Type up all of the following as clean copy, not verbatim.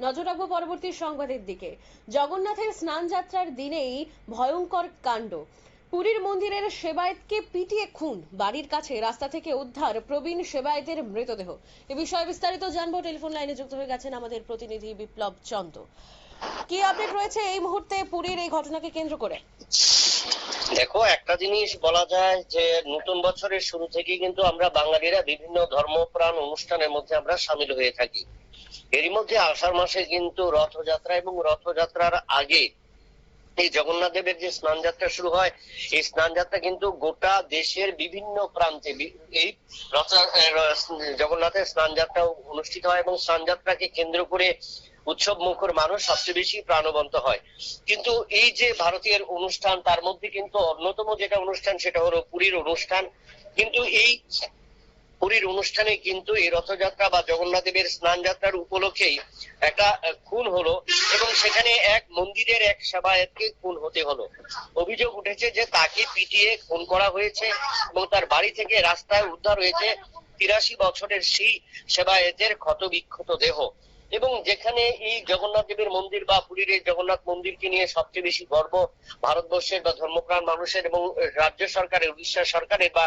নজর রাখবো পরবর্তী সংবাদের দিকে। জগন্নাথের স্নান যাত্রার দিনেই ভয়ঙ্কর কাণ্ড। পুরীর মন্দিরের সেবায়েতকে পিটিয়ে খুন, বাড়ির কাছে রাস্তা থেকে উদ্ধার প্রবীণ সেবায়েতের মৃতদেহ। এ বিষয়ে বিস্তারিত জানবো, টেলিফোন লাইনে যুক্ত হয়ে গেছেন আমাদের প্রতিনিধি বিপ্লব চন্দ। কি আপডেট রয়েছে এই মুহূর্তে পুরীর এই ঘটনাকে কেন্দ্র করে? দেখো, একটা জিনিস বলা যায় যে নতুন বছরের শুরু থেকেই কিন্তু আমরা বাঙালিরা বিভিন্ন ধর্মপ্রাণ অনুষ্ঠানের মধ্যে আমরা সামিল হয়ে থাকি। এরই মধ্যে আষাঢ় মাসে কিন্তু রথযাত্রা এবং রথযাত্রার আগে এই জগন্নাথ দেবের যে স্নান যাত্রা শুরু হয়, এই স্নান যাত্রা কিন্তু গোটা দেশের বিভিন্ন প্রান্তে এই জগন্নাথের স্নান যাত্রা অনুষ্ঠিত হয় এবং স্নান যাত্রাকে কেন্দ্র করে উৎসব মুখর মানুষ সবচেয়ে বেশি প্রাণবন্ত হয়। কিন্তু এই যে ভারতীয় অনুষ্ঠান, তার মধ্যে কিন্তু অন্যতম যেটা অনুষ্ঠান সেটা হলো পুরীর অনুষ্ঠান। কিন্তু এই পুরীর অনুষ্ঠানে কিন্তু এই রথযাত্রা বা জগন্নাথ দেবের স্নান যাত্রার উপলক্ষেই একটা খুন হলো এবং সেখানে এক মন্দিরের এক সেবায়েতকে খুন হতে হলো। অভিযোগ উঠেছে যে তাকে পিটিয়ে খুন করা হয়েছে এবং তার বাড়ি থেকে রাস্তায় উদ্ধার হয়েছে 83 বছরের সেই সেবায়েতের ক্ষতবিক্ষত দেহ। এবং যেখানে এই জগন্নাথ দেবের মন্দির বা পুরীর এই জগন্নাথ মন্দিরকে নিয়ে সবচেয়ে বেশি গর্ব ভারতবর্ষের বা ধর্মপ্রাণ মানুষের এবং রাজ্য সরকারের, উড়িষ্যা সরকারের বা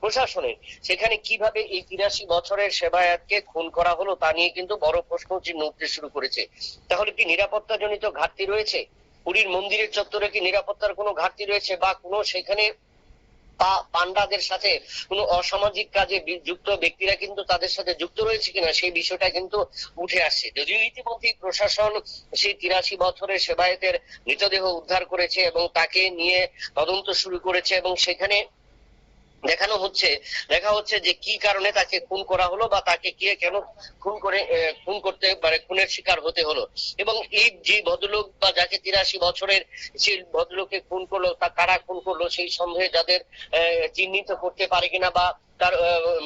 প্রশাসনের, সেখানে কিভাবে এই 83 বছরের সেবায়েতকে খুন করা হলো তা নিয়ে কিন্তু বড় প্রশ্ন চিহ্ন উঠতে শুরু করেছে। তাহলে কি নিরাপত্তা জনিত ঘাটতি রয়েছে? পুরীর মন্দিরের চত্বরে কি নিরাপত্তার কোনো ঘাটতি রয়েছে বা কোনো সেখানে পান্ডাদের সাথে কোনো অসামাজিক কাজে যুক্ত ব্যক্তিরা কিন্তু তাদের সাথে যুক্ত রয়েছে কিনা সেই বিষয়টা কিন্তু উঠে আসছে। যদিও ইতিমধ্যে প্রশাসন সেই 83 বছরের সেবায়েতের মৃতদেহ উদ্ধার করেছে এবং তাকে নিয়ে তদন্ত শুরু করেছে এবং সেখানে দেখা হচ্ছে যে কি কারণে তাকে খুন করা হলো বা তাকে কে কেন খুন করতে পারে, খুনের শিকার হতে হলো। এবং এই যে ভদ্রলোক বা যাকে 83 বছরের সেই ভদ্রলোককে খুন করলো, তা কারা খুন করলো সেই সন্দেহে যাদের চিহ্নিত করতে পারে কিনা বা তার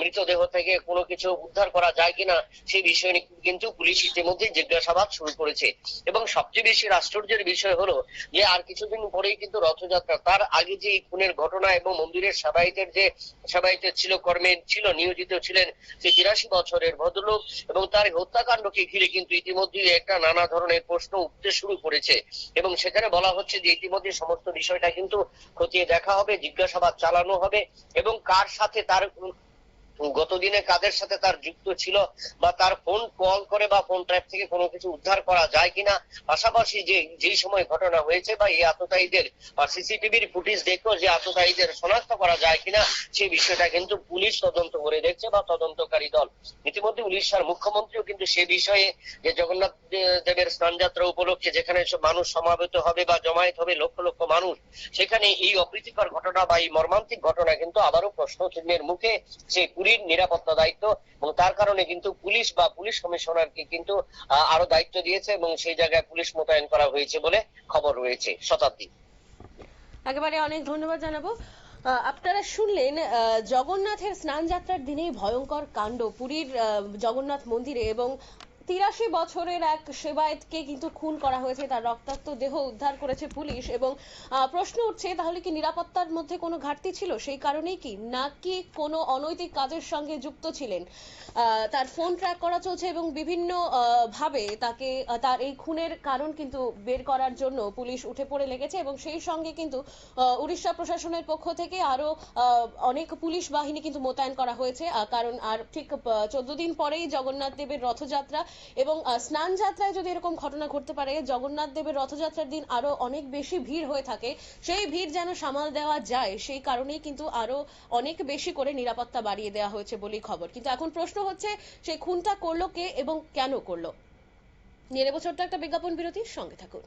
মৃতদেহ থেকে কোনো কিছু উদ্ধার করা যায় কিনা সেই বিষয় নিয়ে কিন্তু পুলিশ ইতিমধ্যে জিজ্ঞাসাবাদ শুরু করেছে। এবং সবচেয়ে বেশি আশ্চর্যের বিষয় হলো যে আর কিছুদিন পরেই কিন্তু রথযাত্রা, তার আগে যে এই খুনের ঘটনা এবং মন্দিরের সেবায়েতের ছিল কর্মে ছিল নিয়োজিত ছিলেন সেই 83 বছরের ভদ্রলোক এবং তার হত্যাকাণ্ডকে ঘিরে কিন্তু ইতিমধ্যে একটা নানা ধরনের প্রশ্ন উঠতে শুরু করেছে। এবং সেখানে বলা হচ্ছে যে ইতিমধ্যে সমস্ত বিষয়টা কিন্তু খতিয়ে দেখা হবে, জিজ্ঞাসাবাদ চালানো হবে এবং কার সাথে তার গতদিনে কাদের সাথে তার যুক্ত ছিল বা তার ফোন কল করে বা ফোন ট্র্যাপ থেকে কোনো কিছু উদ্ধার করা যায় কিনা, পাশাপাশি যেই সময় ঘটনা হয়েছে বা এই আততায়ীদের বা সিসিটিভির ফুটেজ দেখো যে আততায়ীদের শনাক্ত করা যায় কিনা সেই বিষয়টা কিন্তু পুলিশ তদন্ত করে দেখছে বা তদন্তকারী দল। ইতিমধ্যে উড়িষ্যার মুখ্যমন্ত্রীও কিন্তু সে বিষয়ে যে জগন্নাথ দেবের স্নান যাত্রা উপলক্ষে যেখানে মানুষ সমাবেত হবে বা জমায়েত হবে লক্ষ লক্ষ মানুষ, সেখানে এই অপ্রীতিকর ঘটনা বা এই মর্মান্তিক ঘটনা কিন্তু আবারও প্রশ্ন চিহ্নের মুখে সেই পুরীর নিরাপত্তা দায়িত্ব এবং তার কারণে কিন্তু পুলিশ বা পুলিশ কমিশনারকে কিন্তু আরো দায়িত্ব দিয়েছে এবং সেই জায়গায় পুলিশ মোতায়েন করা হয়েছে বলে খবর রয়েছে। শতাব্দী, একেবারে অনেক ধন্যবাদ জানাবো। আপনারা শুনলেন জগন্নাথের স্নান যাত্রার দিনেই ভয়ঙ্কর কাণ্ড পুরীর জগন্নাথ মন্দিরে, এবং 83 বছরের এক সেবায়েতকে কিন্তু খুন করা হয়েছে, তার রক্তাক্ত দেহ উদ্ধার করেছে পুলিশ। এবং প্রশ্ন উঠছে, তাহলে কি নিরাপত্তার মধ্যে কোনো ঘাটতি ছিল, সেই কারণেই কি নাকি কোনো অনৈতিক কাজের সঙ্গে যুক্ত ছিলেন? তার ফোন ট্র্যাক করা চলছে এবং বিভিন্ন ভাবে তাকে তার এই খুনের কারণ কিন্তু বের করার জন্য পুলিশ উঠে পড়ে লেগেছে। এবং সেই সঙ্গে কিন্তু উড়িষ্যা প্রশাসনের পক্ষ থেকে আরো অনেক পুলিশ বাহিনী কিন্তু মোতায়েন করা হয়েছে, কারণ আর ঠিক 14 দিন পরেই জগন্নাথ দেবের রথযাত্রা। এবং স্নান যাত্রায় যদি এরকম ঘটনা ঘটতে পারে, জগন্নাথ দেবের রথযাত্রার দিন আরো অনেক বেশি ভিড় হয়ে থাকে, সেই ভিড় যেন সামাল দেওয়া যায় সেই কারণেই কিন্তু আরো অনেক বেশি করে নিরাপত্তা বাড়িয়ে দেওয়া হয়েছে বলেই খবর। কিন্তু এখন প্রশ্ন হচ্ছে, সেই খুনটা করলো কে এবং কেন করলো? নিয়ে নেব ছোট্ট একটা বিজ্ঞাপন বিরতির সঙ্গে থাকুন।